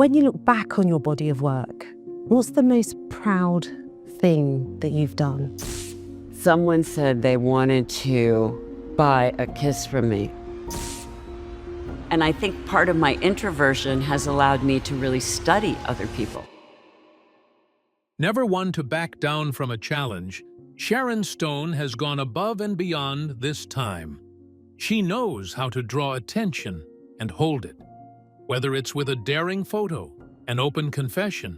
When you look back on your body of work, what's the most proud thing that you've done? Someone said they wanted to buy a kiss from me. And I think part of my introversion has allowed me to really study other people. Never one to back down from a challenge, Sharon Stone has gone above and beyond this time. She knows how to draw attention and hold it, whether it's with a daring photo, an open confession,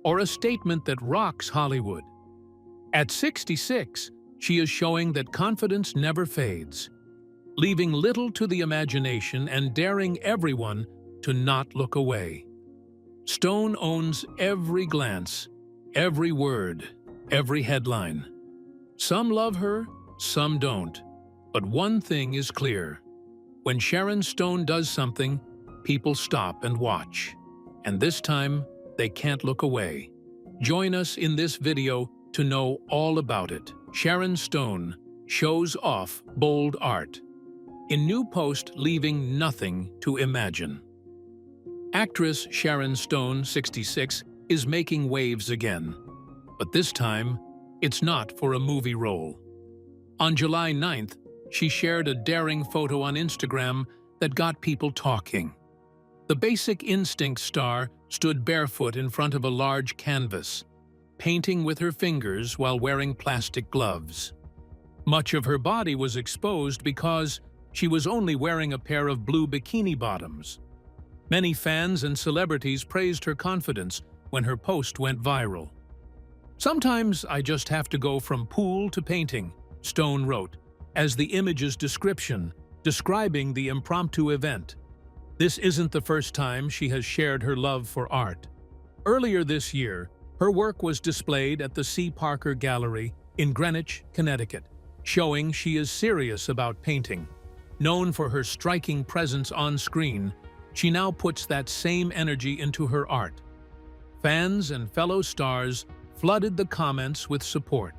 or a statement that rocks Hollywood. At 66, she is showing that confidence never fades, leaving little to the imagination and daring everyone to not look away. Stone owns every glance, every word, every headline. Some love her, some don't. But one thing is clear. When Sharon Stone does something, people stop and watch. And this time, they can't look away. Join us in this video to know all about it. Sharon Stone shows off bold art. In new post, leaving nothing to imagine. Actress Sharon Stone, 66, is making waves again. But this time, it's not for a movie role. On July 9th, she shared a daring photo on Instagram that got people talking. The Basic Instinct star stood barefoot in front of a large canvas, painting with her fingers while wearing plastic gloves. Much of her body was exposed because she was only wearing a pair of blue bikini bottoms. Many fans and celebrities praised her confidence when her post went viral. "Sometimes I just have to go from pool to painting," Stone wrote, as the image's description, describing the impromptu event. This isn't the first time she has shared her love for art. Earlier this year, her work was displayed at the C. Parker Gallery in Greenwich, Connecticut, showing she is serious about painting. Known for her striking presence on screen, she now puts that same energy into her art. Fans and fellow stars flooded the comments with support.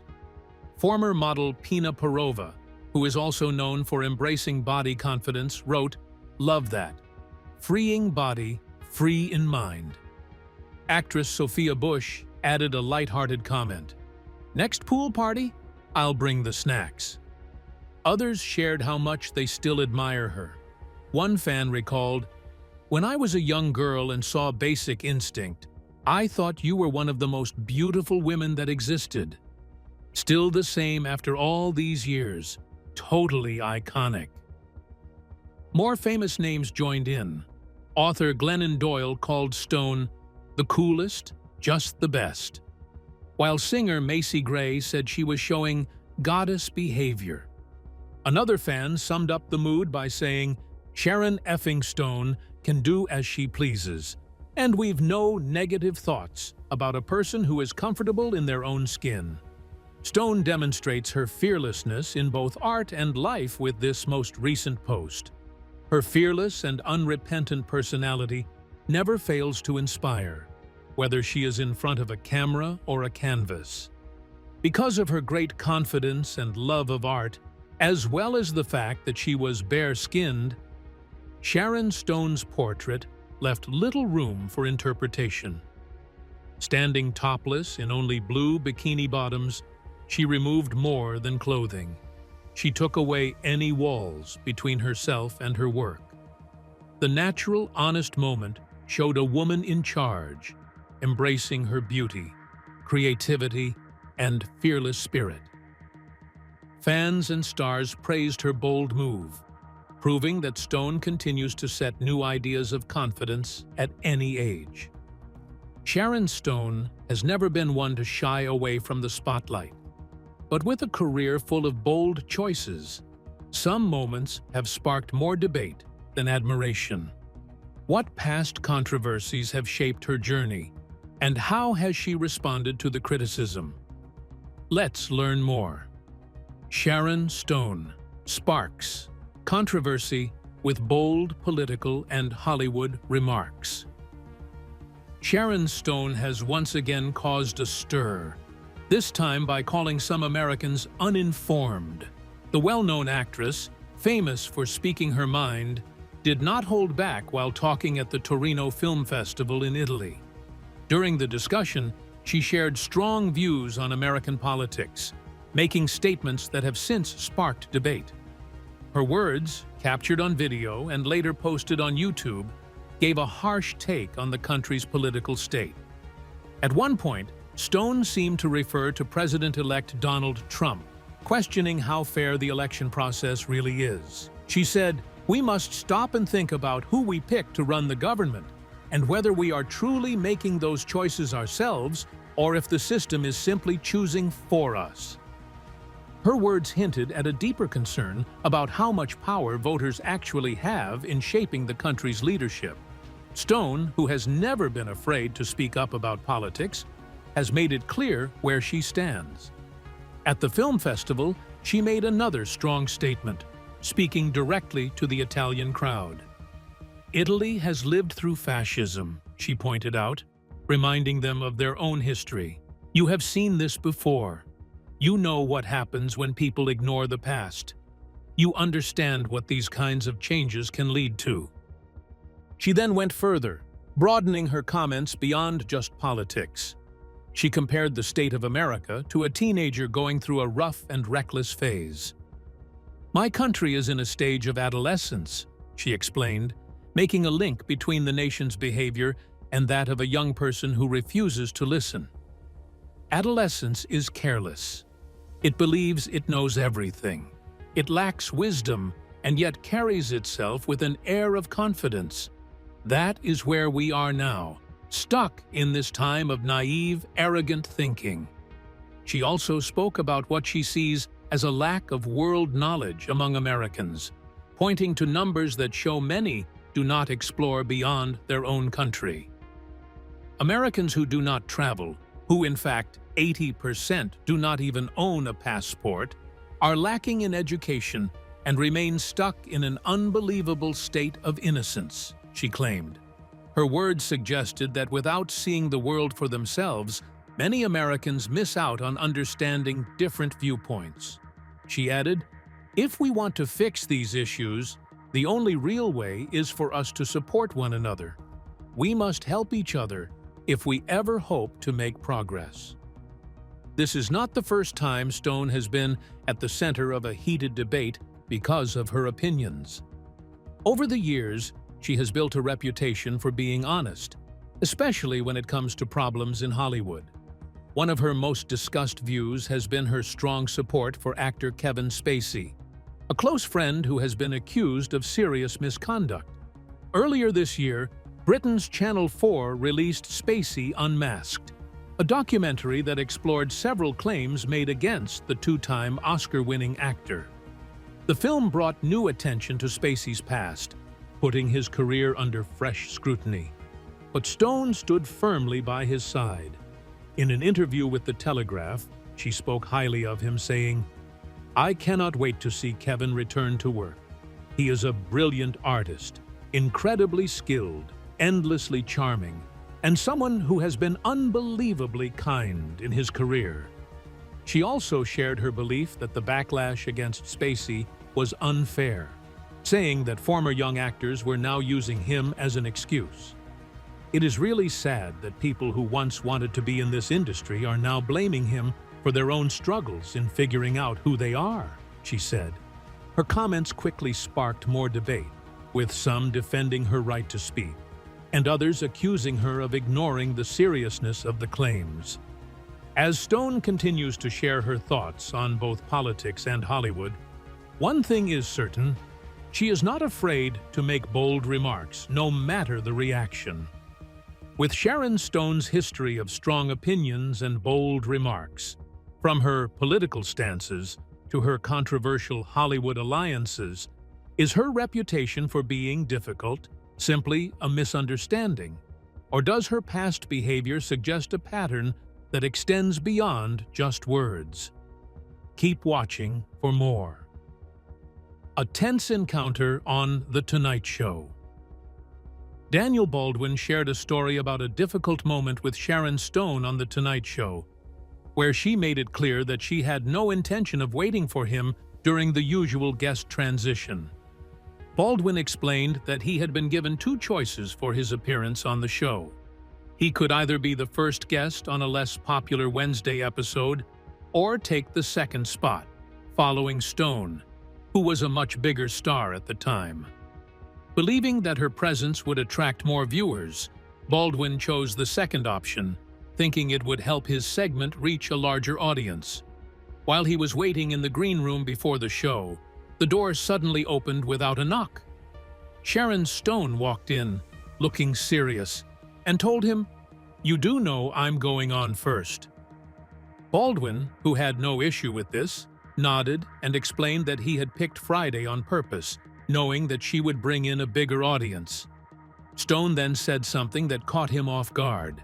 Former model Pina Parova, who is also known for embracing body confidence, wrote, "Love that. Freeing body, free in mind." Actress Sophia Bush added a lighthearted comment, "Next pool party, I'll bring the snacks." Others shared how much they still admire her. One fan recalled, "When I was a young girl and saw Basic Instinct, I thought you were one of the most beautiful women that existed. Still the same after all these years. Totally iconic." More famous names joined in. Author Glennon Doyle called Stone the coolest, just the best, while singer Macy Gray said she was showing goddess behavior. Another fan summed up the mood by saying, "Sharon effing Stone can do as she pleases, and we've no negative thoughts about a person who is comfortable in their own skin." Stone demonstrates her fearlessness in both art and life with this most recent post. Her fearless and unrepentant personality never fails to inspire, whether she is in front of a camera or a canvas. Because of her great confidence and love of art, as well as the fact that she was bare-skinned, Sharon Stone's portrait left little room for interpretation. Standing topless in only blue bikini bottoms, she removed more than clothing. She took away any walls between herself and her work. The natural, honest moment showed a woman in charge, embracing her beauty, creativity, and fearless spirit. Fans and stars praised her bold move, proving that Stone continues to set new ideas of confidence at any age. Sharon Stone has never been one to shy away from the spotlight. But with a career full of bold choices, some moments have sparked more debate than admiration. What past controversies have shaped her journey, and how has she responded to the criticism? Let's learn more. Sharon Stone sparks controversy with bold political and Hollywood remarks. Sharon Stone has once again caused a stir, this time by calling some Americans uninformed. The well-known actress, famous for speaking her mind, did not hold back while talking at the Torino Film Festival in Italy. During the discussion, she shared strong views on American politics, making statements that have since sparked debate. Her words, captured on video and later posted on YouTube, gave a harsh take on the country's political state. At one point, Stone seemed to refer to President-elect Donald Trump, questioning how fair the election process really is. She said, "We must stop and think about who we pick to run the government, and whether we are truly making those choices ourselves or if the system is simply choosing for us." Her words hinted at a deeper concern about how much power voters actually have in shaping the country's leadership. Stone, who has never been afraid to speak up about politics, has made it clear where she stands. At the film festival, she made another strong statement, speaking directly to the Italian crowd. "Italy has lived through fascism," she pointed out, reminding them of their own history. "You have seen this before. You know what happens when people ignore the past. You understand what these kinds of changes can lead to." She then went further, broadening her comments beyond just politics. She compared the state of America to a teenager going through a rough and reckless phase. "My country is in a stage of adolescence," she explained, making a link between the nation's behavior and that of a young person who refuses to listen. "Adolescence is careless. It believes it knows everything. It lacks wisdom and yet carries itself with an air of confidence. That is where we are now, stuck in this time of naive, arrogant thinking." She also spoke about what she sees as a lack of world knowledge among Americans, pointing to numbers that show many do not explore beyond their own country. Americans who do not travel, who in fact 80% do not even own a passport, are lacking in education and remain stuck in an unbelievable state of innocence, she claimed. Her words suggested that without seeing the world for themselves, many Americans miss out on understanding different viewpoints. She added, "If we want to fix these issues, the only real way is for us to support one another. We must help each other if we ever hope to make progress." This is not the first time Stone has been at the center of a heated debate because of her opinions. Over the years, she has built a reputation for being honest, especially when it comes to problems in Hollywood. One of her most discussed views has been her strong support for actor Kevin Spacey, a close friend who has been accused of serious misconduct. Earlier this year, Britain's Channel 4 released Spacey Unmasked, a documentary that explored several claims made against the two-time Oscar-winning actor. The film brought new attention to Spacey's past, putting his career under fresh scrutiny. But Stone stood firmly by his side. In an interview with The Telegraph, she spoke highly of him, saying, "I cannot wait to see Kevin return to work. He is a brilliant artist, incredibly skilled, endlessly charming, and someone who has been unbelievably kind in his career." She also shared her belief that the backlash against Spacey was unfair, saying that former young actors were now using him as an excuse. "It is really sad that people who once wanted to be in this industry are now blaming him for their own struggles in figuring out who they are," she said. Her comments quickly sparked more debate, with some defending her right to speak, and others accusing her of ignoring the seriousness of the claims. As Stone continues to share her thoughts on both politics and Hollywood, one thing is certain: she is not afraid to make bold remarks, no matter the reaction. With Sharon Stone's history of strong opinions and bold remarks, from her political stances to her controversial Hollywood alliances, is her reputation for being difficult simply a misunderstanding? Or does her past behavior suggest a pattern that extends beyond just words? Keep watching for more. A tense encounter on The Tonight Show. Daniel Baldwin shared a story about a difficult moment with Sharon Stone on The Tonight Show, where she made it clear that she had no intention of waiting for him during the usual guest transition. Baldwin explained that he had been given two choices for his appearance on the show. He could either be the first guest on a less popular Wednesday episode or take the second spot, following Stone, who was a much bigger star at the time. Believing that her presence would attract more viewers, Baldwin chose the second option, thinking it would help his segment reach a larger audience. While he was waiting in the green room before the show, the door suddenly opened without a knock. Sharon Stone walked in, looking serious, and told him, "You do know I'm going on first." Baldwin, who had no issue with this, nodded and explained that he had picked Friday on purpose, knowing that she would bring in a bigger audience. Stone then said something that caught him off guard.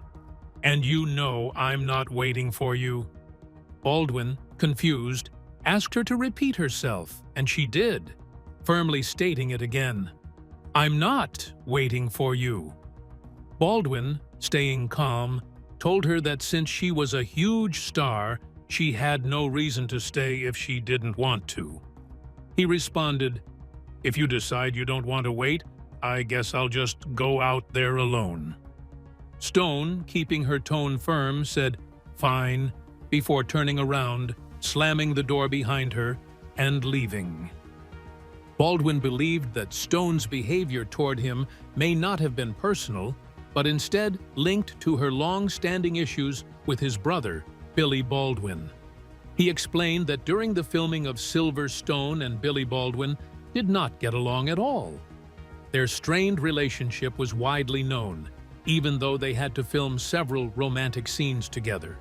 "And you know I'm not waiting for you." Baldwin, confused, asked her to repeat herself, and she did, firmly stating it again. "I'm not waiting for you." Baldwin, staying calm, told her that since she was a huge star, she had no reason to stay if she didn't want to. He responded, "If you decide you don't want to wait, I guess I'll just go out there alone." Stone, keeping her tone firm, said, "Fine," before turning around, slamming the door behind her, and leaving. Baldwin believed that Stone's behavior toward him may not have been personal, but instead linked to her long-standing issues with his brother, Billy Baldwin. He explained that during the filming of Sliver, Stone and Billy Baldwin did not get along at all. Their strained relationship was widely known, even though they had to film several romantic scenes together.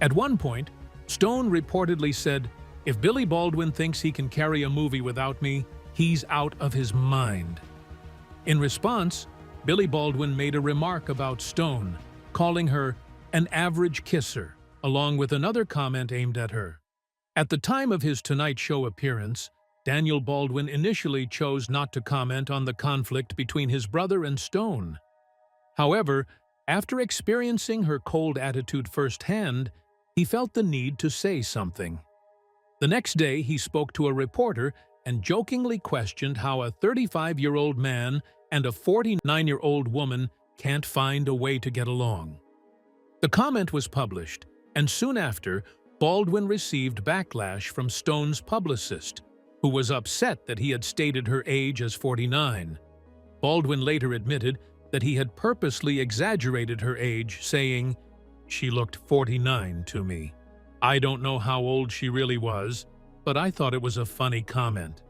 At one point, Stone reportedly said, "If Billy Baldwin thinks he can carry a movie without me, he's out of his mind." In response, Billy Baldwin made a remark about Stone, calling her an average kisser, along with another comment aimed at her. At the time of his Tonight Show appearance, Daniel Baldwin initially chose not to comment on the conflict between his brother and Stone. However, after experiencing her cold attitude firsthand, he felt the need to say something. The next day, he spoke to a reporter and jokingly questioned how a 35-year-old man and a 49-year-old woman can't find a way to get along. The comment was published, and soon after, Baldwin received backlash from Stone's publicist, who was upset that he had stated her age as 49. Baldwin later admitted that he had purposely exaggerated her age, saying, "She looked 49 to me. I don't know how old she really was, but I thought it was a funny comment."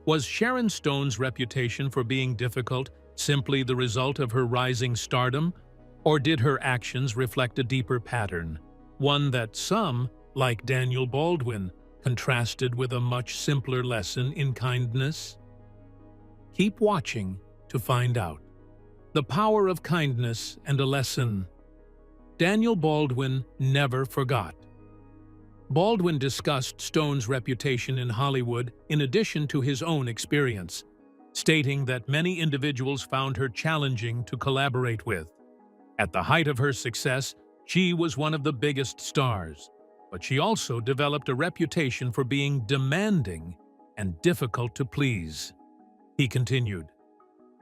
Was Sharon Stone's reputation for being difficult simply the result of her rising stardom, or did her actions reflect a deeper pattern, one that some, like Daniel Baldwin, contrasted with a much simpler lesson in kindness? Keep watching to find out. The power of kindness and a lesson. Daniel Baldwin never forgot. Baldwin discussed Stone's reputation in Hollywood in addition to his own experience, stating that many individuals found her challenging to collaborate with. At the height of her success, she was one of the biggest stars, but she also developed a reputation for being demanding and difficult to please. He continued,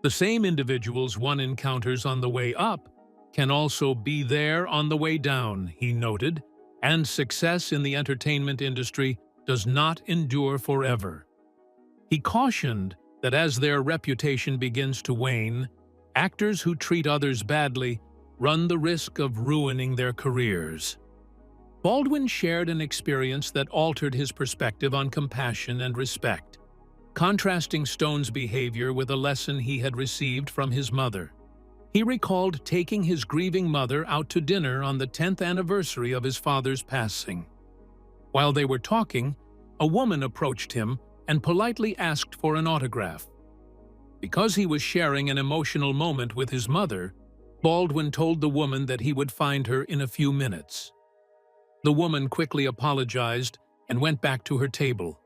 "The same individuals one encounters on the way up can also be there on the way down," he noted, "and success in the entertainment industry does not endure forever." He cautioned that as their reputation begins to wane, actors who treat others badly run the risk of ruining their careers. Baldwin shared an experience that altered his perspective on compassion and respect, contrasting Stone's behavior with a lesson he had received from his mother. He recalled taking his grieving mother out to dinner on the 10th anniversary of his father's passing. While they were talking, a woman approached him and politely asked for an autograph. Because he was sharing an emotional moment with his mother, Baldwin told the woman that he would find her in a few minutes. The woman quickly apologized and went back to her table.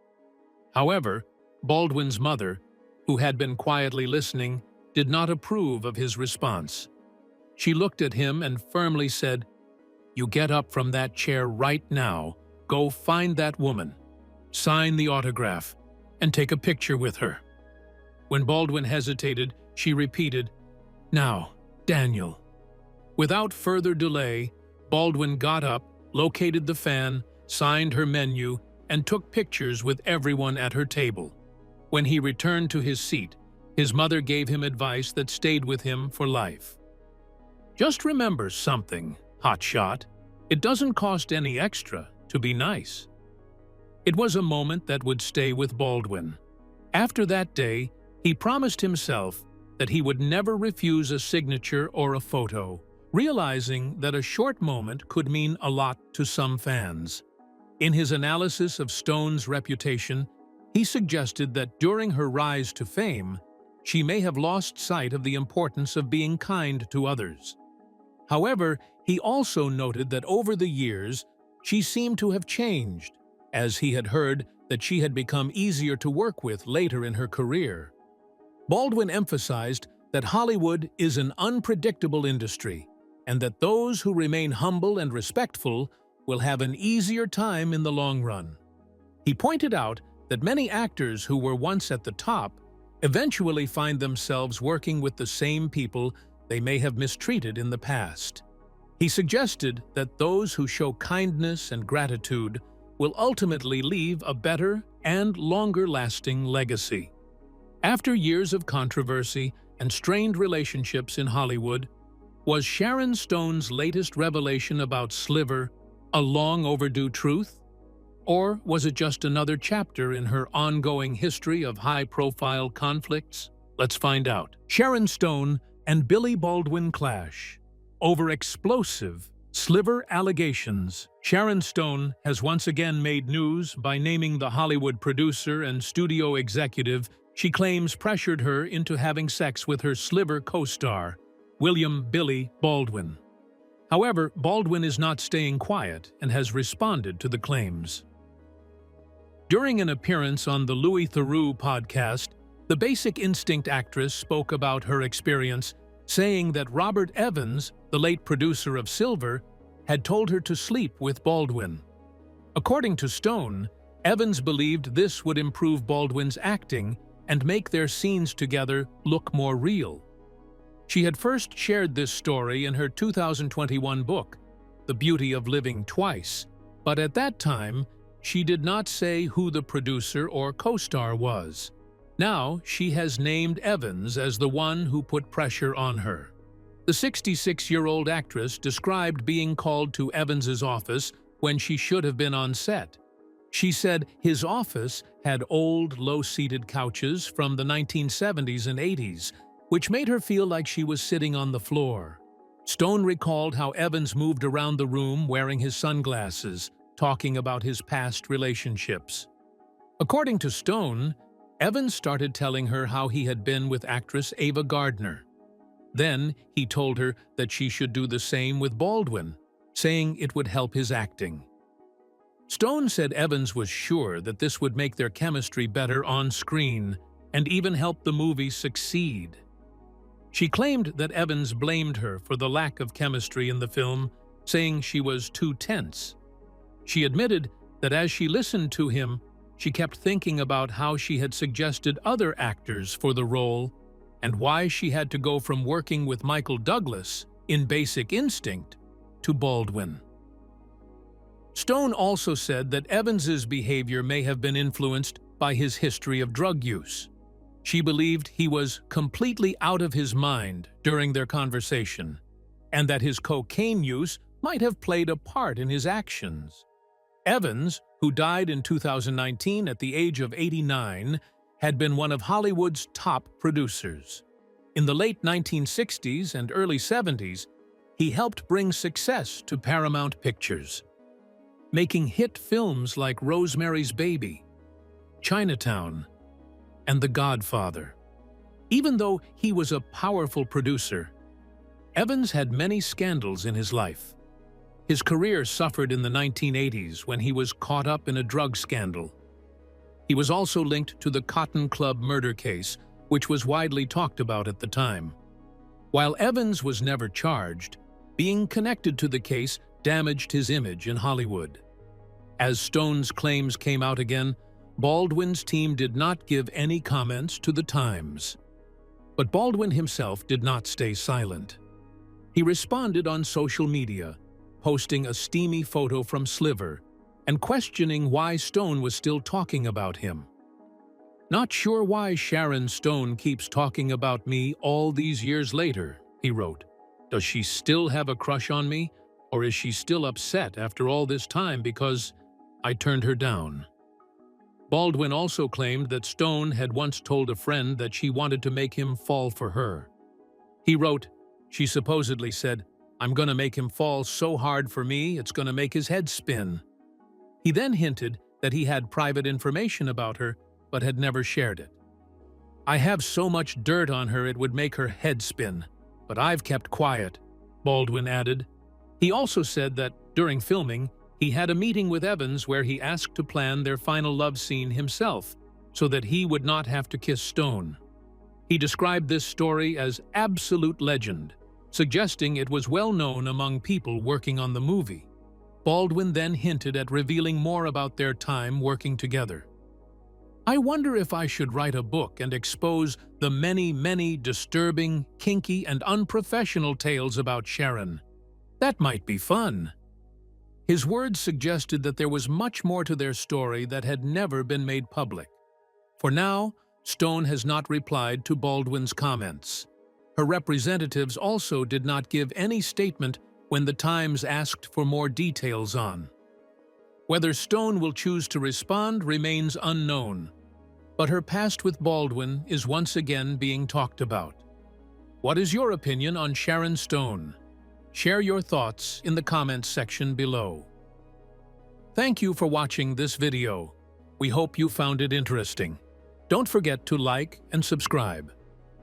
However, Baldwin's mother, who had been quietly listening, did not approve of his response. She looked at him and firmly said, "You get up from that chair right now, go find that woman, sign the autograph, and take a picture with her." When Baldwin hesitated, she repeated, "Now, Daniel." Without further delay, Baldwin got up, located the fan, signed her menu, and took pictures with everyone at her table. When he returned to his seat, his mother gave him advice that stayed with him for life. "Just remember something, hotshot. It doesn't cost any extra to be nice." It was a moment that would stay with Baldwin. After that day, he promised himself that he would never refuse a signature or a photo, realizing that a short moment could mean a lot to some fans. In his analysis of Stone's reputation, he suggested that during her rise to fame, she may have lost sight of the importance of being kind to others. However, he also noted that over the years, she seemed to have changed, as he had heard that she had become easier to work with later in her career. Baldwin emphasized that Hollywood is an unpredictable industry, and that those who remain humble and respectful will have an easier time in the long run. He pointed out that many actors who were once at the top eventually find themselves working with the same people they may have mistreated in the past. He suggested that those who show kindness and gratitude will ultimately leave a better and longer-lasting legacy. After years of controversy and strained relationships in Hollywood, was Sharon Stone's latest revelation about Sliver a long-overdue truth? Or was it just another chapter in her ongoing history of high-profile conflicts? Let's find out. Sharon Stone and Billy Baldwin clash over explosive Sliver allegations. Sharon Stone has once again made news by naming the Hollywood producer and studio executive she claims pressured her into having sex with her Sliver co-star, William "Billy" Baldwin. However, Baldwin is not staying quiet and has responded to the claims. During an appearance on the Louis Theroux podcast, the Basic Instinct actress spoke about her experience, saying that Robert Evans, the late producer of Sliver, had told her to sleep with Baldwin. According to Stone, Evans believed this would improve Baldwin's acting and make their scenes together look more real. She had first shared this story in her 2021 book, The Beauty of Living Twice, but at that time, she did not say who the producer or co-star was. Now, she has named Evans as the one who put pressure on her. The 66-year-old actress described being called to Evans's office when she should have been on set. She said his office had old, low-seated couches from the 1970s and 80s, which made her feel like she was sitting on the floor. Stone recalled how Evans moved around the room wearing his sunglasses, talking about his past relationships. According to Stone, Evans started telling her how he had been with actress Ava Gardner. Then he told her that she should do the same with Baldwin, saying it would help his acting. Stone said Evans was sure that this would make their chemistry better on screen and even help the movie succeed. She claimed that Evans blamed her for the lack of chemistry in the film, saying she was too tense. She admitted that as she listened to him, she kept thinking about how she had suggested other actors for the role and why she had to go from working with Michael Douglas in Basic Instinct to Baldwin. Stone also said that Evans's behavior may have been influenced by his history of drug use. She believed he was completely out of his mind during their conversation, and that his cocaine use might have played a part in his actions. Evans, who died in 2019 at the age of 89, had been one of Hollywood's top producers. In the late 1960s and early 70s, he helped bring success to Paramount Pictures, making hit films like Rosemary's Baby, Chinatown, and The Godfather. Even though he was a powerful producer, Evans had many scandals in his life. His career suffered in the 1980s when he was caught up in a drug scandal. He was also linked to the Cotton Club murder case, which was widely talked about at the time. While Evans was never charged, being connected to the case damaged his image in Hollywood. As Stone's claims came out again, Baldwin's team did not give any comments to the Times. But Baldwin himself did not stay silent. He responded on social media, posting a steamy photo from Sliver and questioning why Stone was still talking about him. "Not sure why Sharon Stone keeps talking about me all these years later," he wrote. "Does she still have a crush on me, or is she still upset after all this time because I turned her down?" Baldwin also claimed that Stone had once told a friend that she wanted to make him fall for her. He wrote, "She supposedly said, 'I'm going to make him fall so hard for me, it's going to make his head spin.'" He then hinted that he had private information about her, but had never shared it. "I have so much dirt on her it would make her head spin, but I've kept quiet," Baldwin added. He also said that, during filming, he had a meeting with Evans where he asked to plan their final love scene himself, so that he would not have to kiss Stone. He described this story as absolute legend, suggesting it was well known among people working on the movie. Baldwin then hinted at revealing more about their time working together. "I wonder if I should write a book and expose the many disturbing, kinky, and unprofessional tales about Sharon. That might be fun." His words suggested that there was much more to their story that had never been made public. For now, Stone has not replied to Baldwin's comments. Her representatives also did not give any statement when the Times asked for more details on. Whether Stone will choose to respond remains unknown, but her past with Baldwin is once again being talked about. What is your opinion on Sharon Stone? Share your thoughts in the comments section below. Thank you for watching this video. We hope you found it interesting. Don't forget to like and subscribe.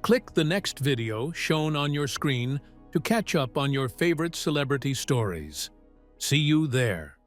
Click the next video shown on your screen to catch up on your favorite celebrity stories. See you there.